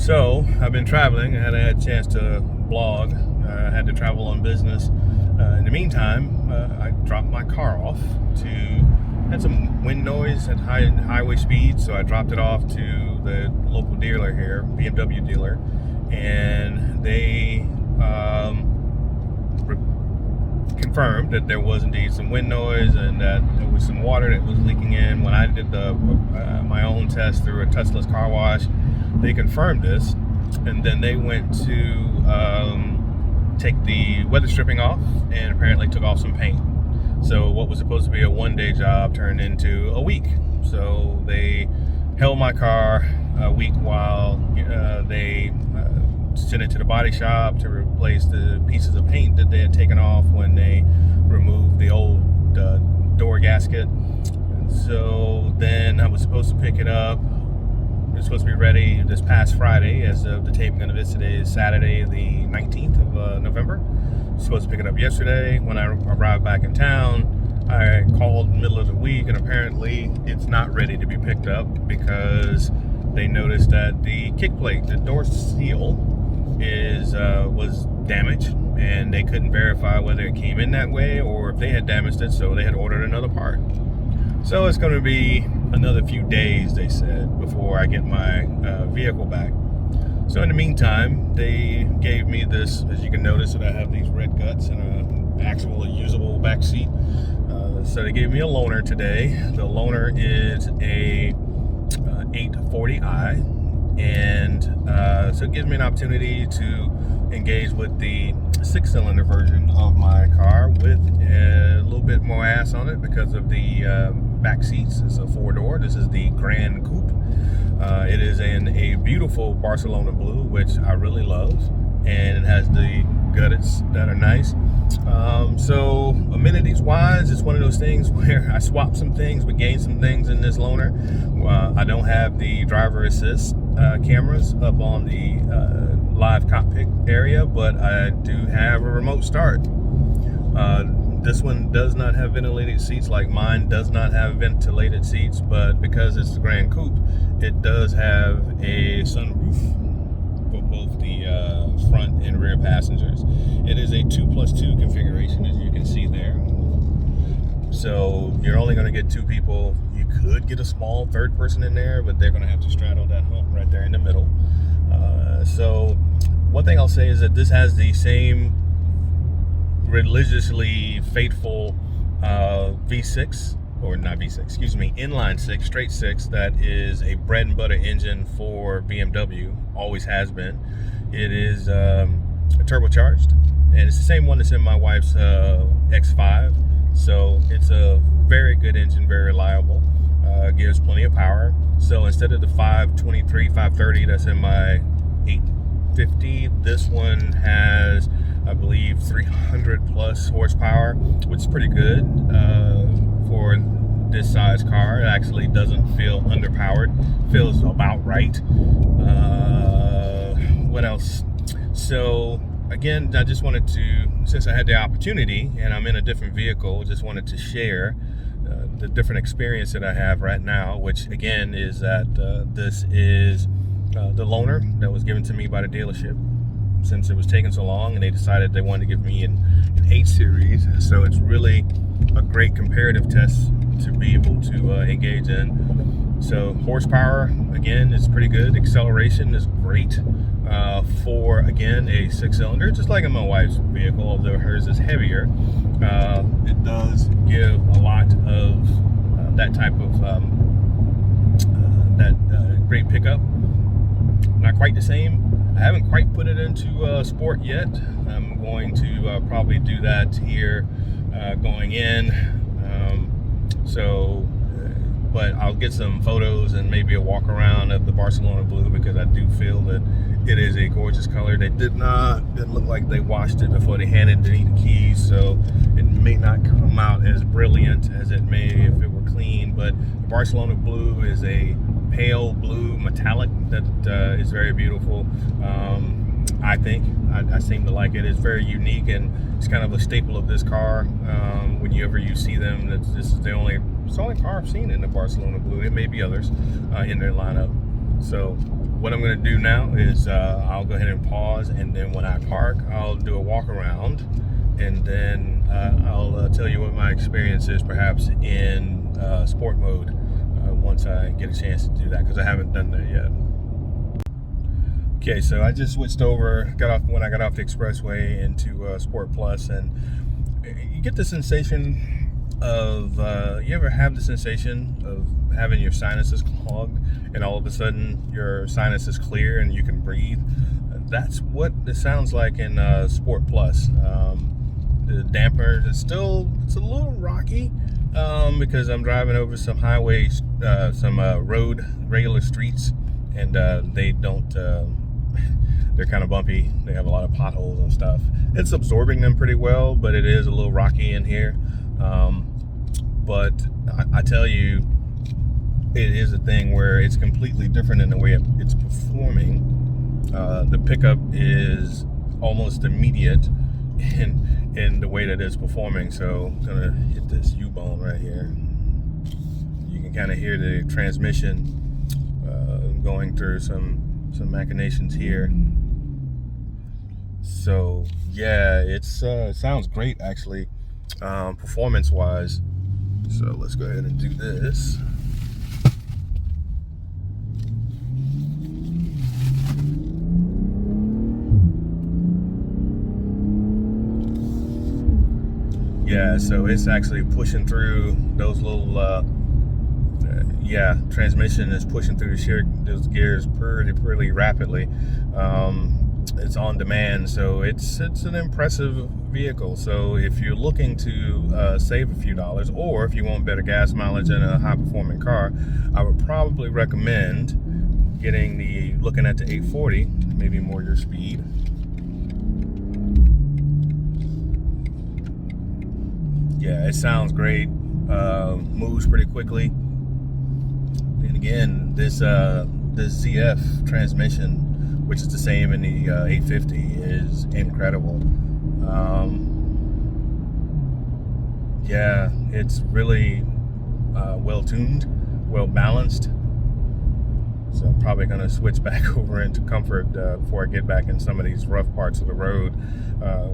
So I've been traveling. I hadn't had a chance to blog. I had to travel on business. In the meantime, I dropped my car off had some wind noise at highway speed, so I dropped it off to the local dealer here, BMW dealer, and they confirmed that there was indeed some wind noise and that there was some water that was leaking in. When I did my own test through a touchless car wash, they confirmed this, and then they went to take the weather stripping off and apparently took off some paint. So what was supposed to be a one-day job turned into a week. So they held my car a week while they sent it to the body shop to replace the pieces of paint that they had taken off when they removed the old door gasket. And so then I was supposed to pick it up. It was supposed to be ready this past Friday. As of the taping of this, today is Saturday, the 19th of November. I was supposed to pick it up yesterday. When I arrived back in town, I called in the middle of the week, and apparently it's not ready to be picked up because they noticed that the kick plate, the door seal, was damaged, and they couldn't verify whether it came in that way or if they had damaged it, so they had ordered another part. So it's going to be another few days, they said, before I get my vehicle back. So in the meantime, they gave me this, as you can notice that I have these red guts and an actual usable back seat. So they gave me a loaner today. The loaner is a 840i, and so it gives me an opportunity to engage with the 6-cylinder version of my car with a little bit more ass on it because of the back seats. It's a 4-door. This is the Gran Coupe. It is in a beautiful Barcelona Blue, which I really love, and it has the gutters that are nice. So amenities wise, it's one of those things where I swapped some things, we gained some things in this loaner. I don't have the driver assist cameras up on the live cockpit area, but I do have a remote start. This one does not have ventilated seats, like mine does not have ventilated seats, but because it's the Gran Coupe, it does have a sunroof for both the front and rear passengers. It is a 2+2 configuration, as you can see there. So you're only going to get 2 people. You could get a small third person in there, but they're going to have to straddle that hump right there in the middle. So one thing I'll say is that this has the same religiously faithful V6, or not V6, excuse me, inline 6, straight 6, that is a bread and butter engine for BMW, always has been. It is turbocharged, and it's the same one that's in my wife's X5, so it's a very good engine, very reliable, gives plenty of power. So instead of the 523, 530 that's in my 850, this one has, I believe, 300 plus horsepower, which is pretty good for this size car. It actually doesn't feel underpowered, feels about right. What else? So again, I just wanted to, since I had the opportunity and I'm in a different vehicle, just wanted to share the different experience that I have right now, which again is that this is the loaner that was given to me by the dealership, since it was taking so long and they decided they wanted to give me an 8 series. So it's really a great comparative test to be able to engage in. So horsepower, again, is pretty good. Acceleration is great for, again, a 6-cylinder, just like in my wife's vehicle, although hers is heavier. It does give a lot of that type of great pickup. Not quite the same. I haven't quite put it into sport yet. I'm going to probably do that here going in. But I'll get some photos and maybe a walk around of the Barcelona Blue, because I do feel that it is a gorgeous color. They didn't look like they washed it before they handed me the keys, so it may not come out as brilliant as it may if it were clean. But the Barcelona Blue is a pale blue metallic that is very beautiful. I think I seem to like it. It's very unique, and it's kind of a staple of this car. Whenever you see them, this is the only car I've seen in the Barcelona Blue. It may be others in their lineup. So what I'm going to do now is I'll go ahead and pause, and then when I park, I'll do a walk around, and then I'll tell you what my experience is perhaps in sport mode once I get a chance to do that, because I haven't done that yet. Okay, so I just switched over, when I got off the expressway into Sport Plus, and you get the sensation of, you ever have the sensation of having your sinuses clogged and all of a sudden your sinus is clear and you can breathe? That's what it sounds like in Sport Plus. The damper is it's a little rocky because I'm driving over some highways, some regular streets, and they don't, they're kind of bumpy. They have a lot of potholes and stuff. It's absorbing them pretty well, but it is a little rocky in here. But I tell you, it is a thing where it's completely different in the way it's performing. The pickup is almost immediate in the way that it's performing. So I'm gonna hit this U-bone right here. You can kind of hear the transmission going through some machinations here. So yeah, it sounds great actually, performance wise. So let's go ahead and do this. Yeah, so it's actually pushing through those little transmission is pushing through those gears pretty rapidly. It's on demand, so it's an impressive vehicle. So if you're looking to save a few dollars, or if you want better gas mileage in a high performing car, I would probably recommend looking at the 840, maybe more your speed. Yeah, it sounds great, moves pretty quickly. And again, this ZF transmission, which is the same in the 850, is incredible. Yeah, it's really well tuned, well balanced. So I'm probably going to switch back over into comfort before I get back in some of these rough parts of the road,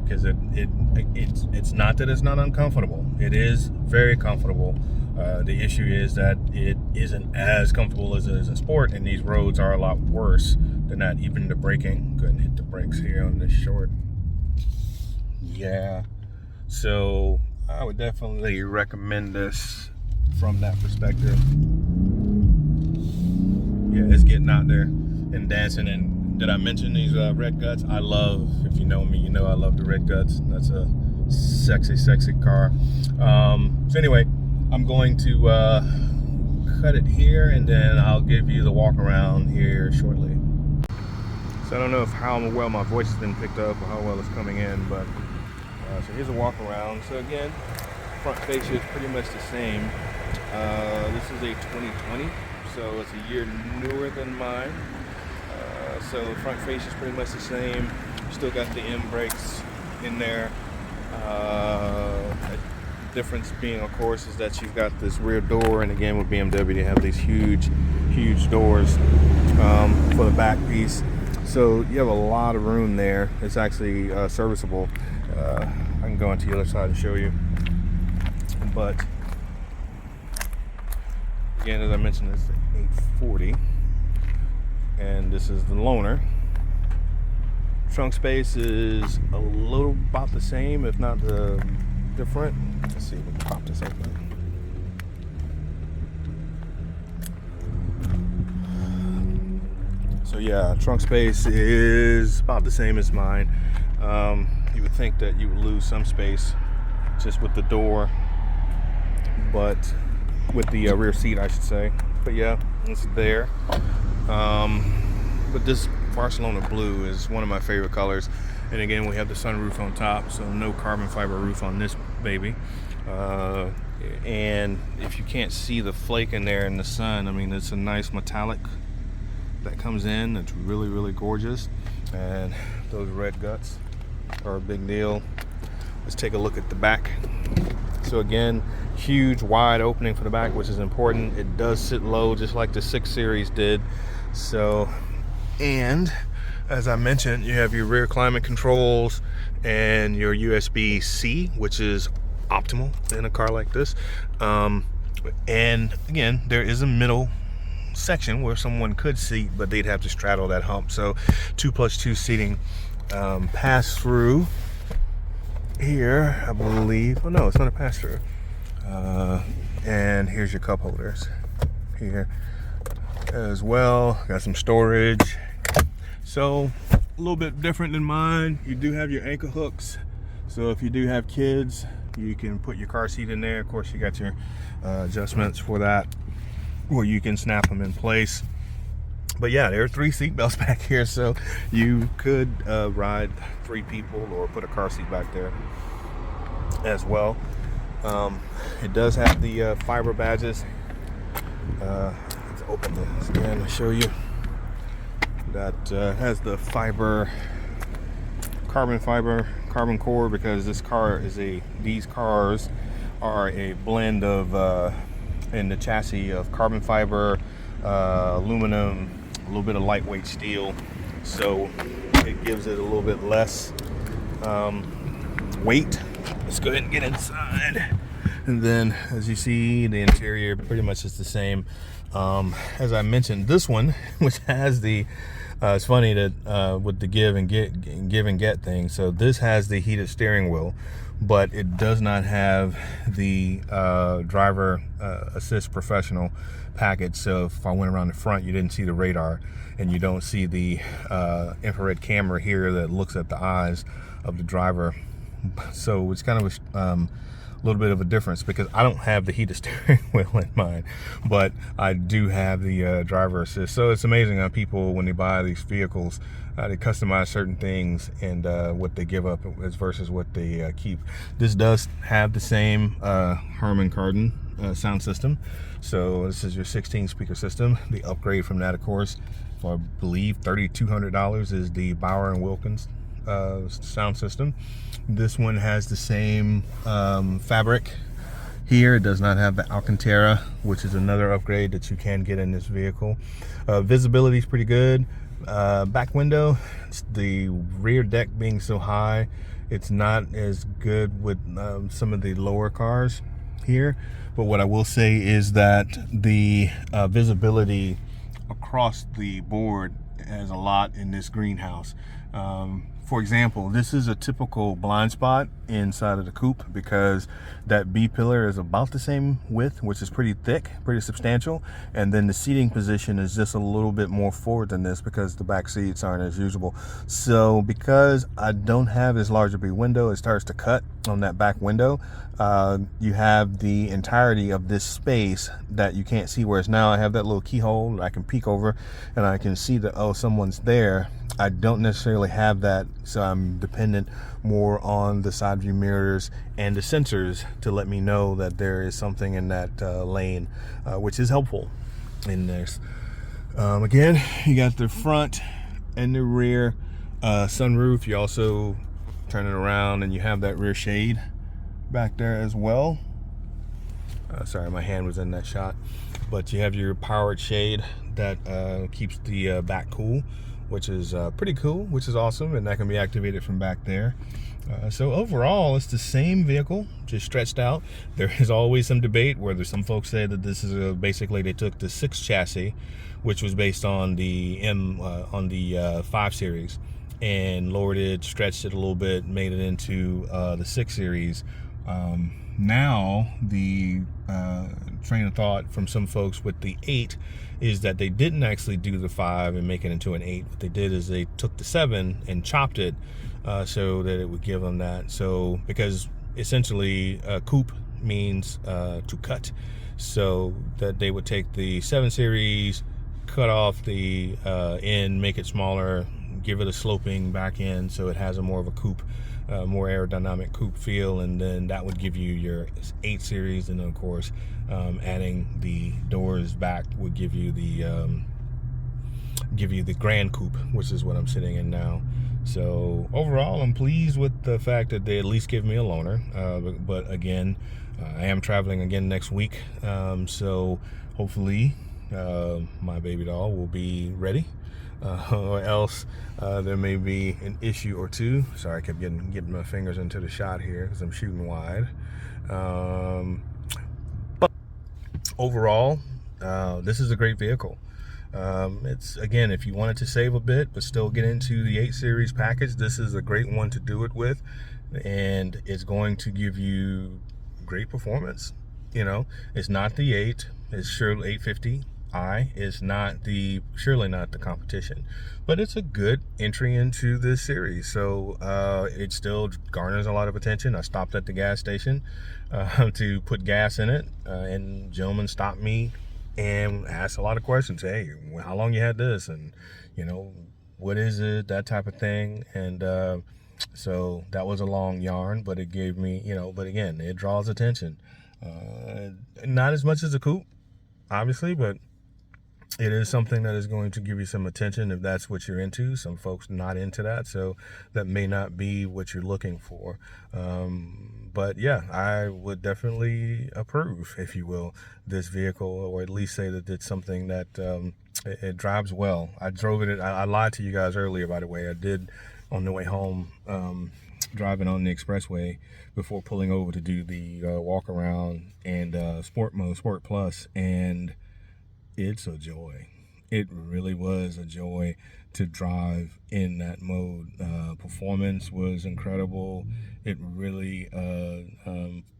because it's not that it's not uncomfortable. It is very comfortable. The issue is that it isn't as comfortable as it is in sport, and these roads are a lot worse than that. Even the braking. Go ahead and hit the brakes here on this short. Yeah, so I would definitely recommend this from that perspective. Yeah, it's getting out there and dancing. And did I mention these red guts? If you know me, you know I love the red guts. That's a sexy car. So anyway, I'm going to cut it here, and then I'll give you the walk around here shortly. So I don't know how well my voice has been picked up or how well it's coming in, but so here's a walk around. So again, front fascia is pretty much the same. This is a 2020. So it's a year newer than mine. So the front fascia is pretty much the same. Still got the M brakes in there. The difference being, of course, is that you've got this rear door, and again with BMW, they have these huge doors for the back piece. So you have a lot of room there. It's actually serviceable. I can go onto the other side and show you. But again, as I mentioned, this is 840, and this is the loaner. Trunk space is a little about the same, if not different. Let's see if we can pop this open. So yeah, trunk space is about the same as mine. You would think that you would lose some space just with the door, but with the rear seat, I should say. But yeah, it's there. But this Barcelona Blue is one of my favorite colors. And again, we have the sunroof on top, so no carbon fiber roof on this baby. And if you can't see the flake in there in the sun, I mean, it's a nice metallic that comes in. It's really gorgeous. And those red guts are a big deal. Let's take a look at the back. So again, huge wide opening for the back, which is important. It does sit low, just like the 6 Series did. So, and as I mentioned, you have your rear climate controls and your USB-C, which is optimal in a car like this. And again, there is a middle section where someone could seat, but they'd have to straddle that hump. So 2+2 seating. Pass through here, I believe. Oh no, it's not a pass through. And here's your cup holders here as well. Got some storage. So a little bit different than mine. You do have your ankle hooks. So if you do have kids, you can put your car seat in there. Of course, you got your adjustments for that, where you can snap them in place. But yeah, there are 3 seat belts back here, so you could ride 3 people or put a car seat back there as well. It does have the fiber badges. Let's open this again to show you. That has the carbon core, because these cars are a blend of in the chassis of carbon fiber, aluminum, a little bit of lightweight steel, so it gives it a little bit less weight. Let's go ahead and get inside. And then, as you see, the interior pretty much is the same. As I mentioned, this one, which has the it's funny that with the give and get thing. So this has the heated steering wheel, but it does not have the driver assist professional package. So if I went around the front, you didn't see the radar, and you don't see the infrared camera here that looks at the eyes of the driver. So it's kind of a little bit of a difference, because I don't have the heated steering wheel in mine, but I do have the driver assist. So it's amazing how people, when they buy these vehicles, they customize certain things and what they give up as versus what they keep. This does have the same Harman Kardon sound system. So this is your 16 speaker system. The upgrade from that, of course, for I believe $3,200, is the Bauer and Wilkins sound system. This one has the same fabric here. It does not have the Alcantara, which is another upgrade that you can get in this vehicle. Visibility is pretty good. Back window, the rear deck being so high, it's not as good with some of the lower cars here. But what I will say is that the visibility across the board has a lot in this greenhouse. For example, this is a typical blind spot inside of the coupe, because that B pillar is about the same width, which is pretty thick, pretty substantial, and then the seating position is just a little bit more forward than this, because the back seats aren't as usable. So because I don't have as large a B window, it starts to cut on that back window. You have the entirety of this space that you can't see, whereas now I have that little keyhole that I can peek over and I can see that, oh, someone's there. I don't necessarily have that, so I'm dependent more on the side view mirrors and the sensors to let me know that there is something in that lane, which is helpful in this. Again, you got the front and the rear sunroof. You also turn it around and you have that rear shade back there as well. Sorry, my hand was in that shot. But you have your powered shade that keeps the back cool, which is pretty cool, which is awesome, and that can be activated from back there. So overall, it's the same vehicle, just stretched out. There is always some debate, where there's some folks say that this is basically they took the 6 chassis, which was based on the 5 Series, and lowered it, stretched it a little bit, made it into the 6 Series. Now the train of thought from some folks with the 8 is that they didn't actually do the 5 and make it into an 8. What they did is they took the 7 and chopped it so that it would give them that. So because essentially coupe means to cut, so that they would take the 7 Series, cut off the end, make it smaller, give it a sloping back end so it has a more of a coupe, more aerodynamic coupe feel, and then that would give you your 8 Series. And then of course adding the doors back would give you the Gran Coupe, which is what I'm sitting in now. So overall, I'm pleased with the fact that they at least give me a loaner, but again, I am traveling again next week, so hopefully my baby doll will be ready, or else there may be an issue or two. Sorry, I kept getting my fingers into the shot here because I'm shooting wide. But overall, this is a great vehicle. It's, again, if you wanted to save a bit but still get into the 8 Series package, this is a great one to do it with, and it's going to give you great performance. You know, it's not the 8, it's surely 850i is not the, surely not the competition, but it's a good entry into this series. So it still garners a lot of attention. I stopped at the gas station to put gas in it, and a gentleman stopped me and asked a lot of questions. Hey, how long you had this, and you know, what is it, that type of thing. And so that was a long yarn, but it gave me, you know, but again, it draws attention. Not as much as a coupe, obviously, but it is something that is going to give you some attention if that's what you're into. Some folks not into that, so that may not be what you're looking for. But yeah, I would definitely approve, if you will, this vehicle, or at least say that it's something that it drives well. I drove it. I lied to you guys earlier, by the way. I did on the way home, driving on the expressway before pulling over to do the walk around and sport mode, Sport Plus, and it's a joy. It really was a joy to drive in that mode. Performance was incredible. It really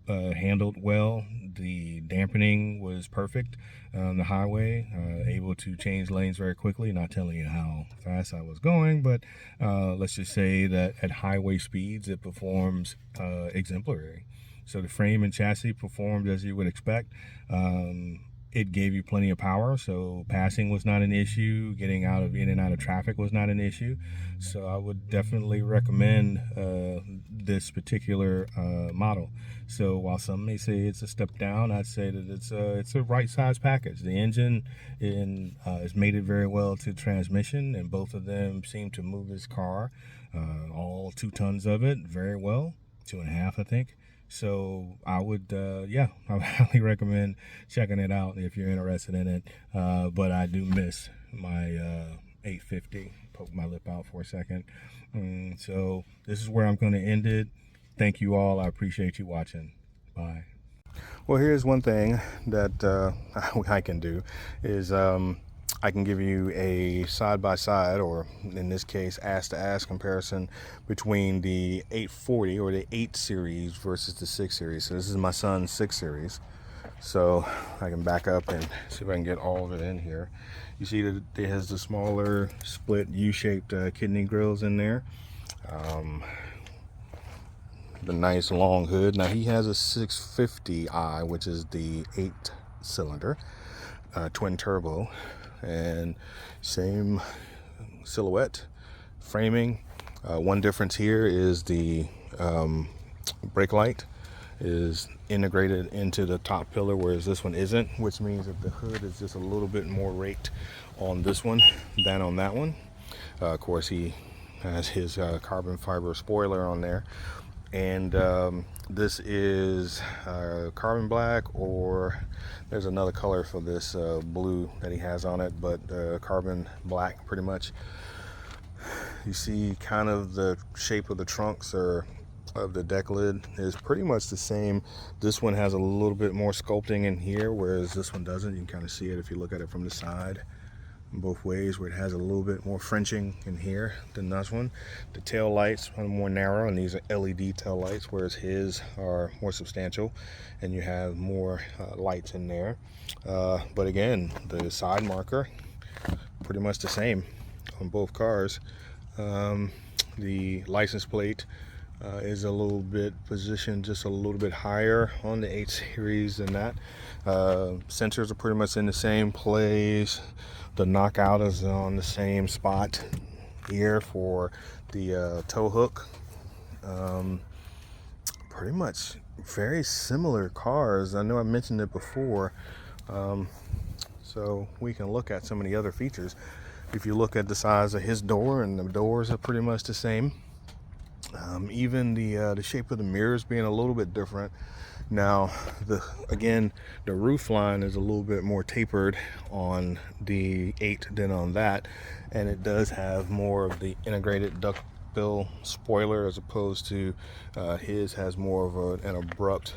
handled well. The dampening was perfect on the highway. Able to change lanes very quickly. Not telling you how fast I was going, but let's just say that at highway speeds it performs exemplary. So the frame and chassis performed as you would expect. It gave you plenty of power, so passing was not an issue. Getting in and out of traffic was not an issue. So I would definitely recommend this particular model. So while some may say it's a step down, I'd say that it's a right size package. The engine has made it very well to transmission, and both of them seem to move this car, all 2 tons of it, very well. 2.5, I think. So I would, yeah, I would highly recommend checking it out if you're interested in it. But I do miss my 850. Poke my lip out for a second. So this is where I'm going to end it. Thank you all. I appreciate you watching. Bye. Well, here's one thing that I can do is I can give you a side-by-side, or in this case, ass-to-ass comparison between the 840 or the 8 Series versus the 6 Series. So this is my son's 6 Series. So I can back up and see if I can get all of it in here. You see that it has the smaller split U-shaped kidney grills in there. The nice long hood. Now he has a 650i, which is the 8-cylinder twin turbo, and same silhouette, framing. One difference here is the brake light is integrated into the top pillar, whereas this one isn't, which means that the hood is just a little bit more raked on this one than on that one. Of course, he has his carbon fiber spoiler on there, and this is carbon black, or there's another color for this blue that he has on it, but carbon black pretty much. You see kind of the shape of the trunks or of the deck lid is pretty much the same. This one has a little bit more sculpting in here, whereas this one doesn't. You can kind of see it if you look at it from the side, both ways, where it has a little bit more Frenching in here than this one. The tail lights are more narrow, and these are LED tail lights, whereas his are more substantial, and you have more lights in there. But again, the side marker pretty much the same on both cars. The license plate is a little bit positioned just a little bit higher on the 8 Series than that. Sensors are pretty much in the same place. The knockout is on the same spot here for the tow hook. Pretty much very similar cars. I know I mentioned it before, so we can look at some of the other features. If you look at the size of his door, and the doors are pretty much the same. Even the shape of the mirrors being a little bit different. Now, the roof line is a little bit more tapered on the 8 than on that, and it does have more of the integrated duckbill spoiler as opposed to his has more of an abrupt,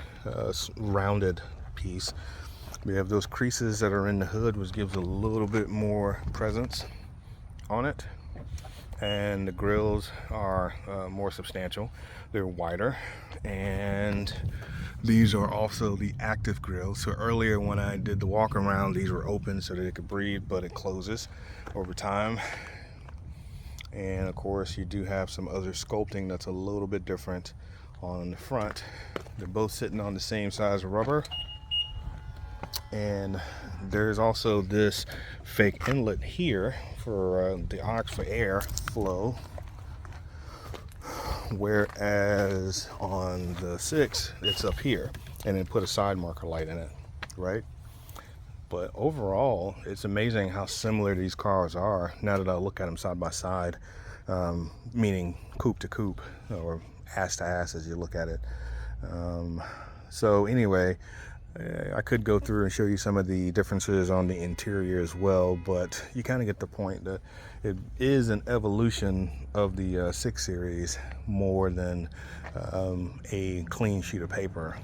rounded piece. We have those creases that are in the hood, which gives a little bit more presence on it. And the grills are more substantial. They're wider, and these are also the active grills. So earlier when I did the walk around, these were open so that it could breathe, but it closes over time. And of course you do have some other sculpting that's a little bit different on the front. They're both sitting on the same size of rubber. And there's also this fake inlet here for the aux for air flow, whereas on the 6 it's up here, and then put a side marker light in it, right? But overall, it's amazing how similar these cars are now that I look at them side by side, meaning coupe to coupe or ass to ass as you look at it. So anyway, I could go through and show you some of the differences on the interior as well, but you kind of get the point that it is an evolution of the 6 Series more than a clean sheet of paper.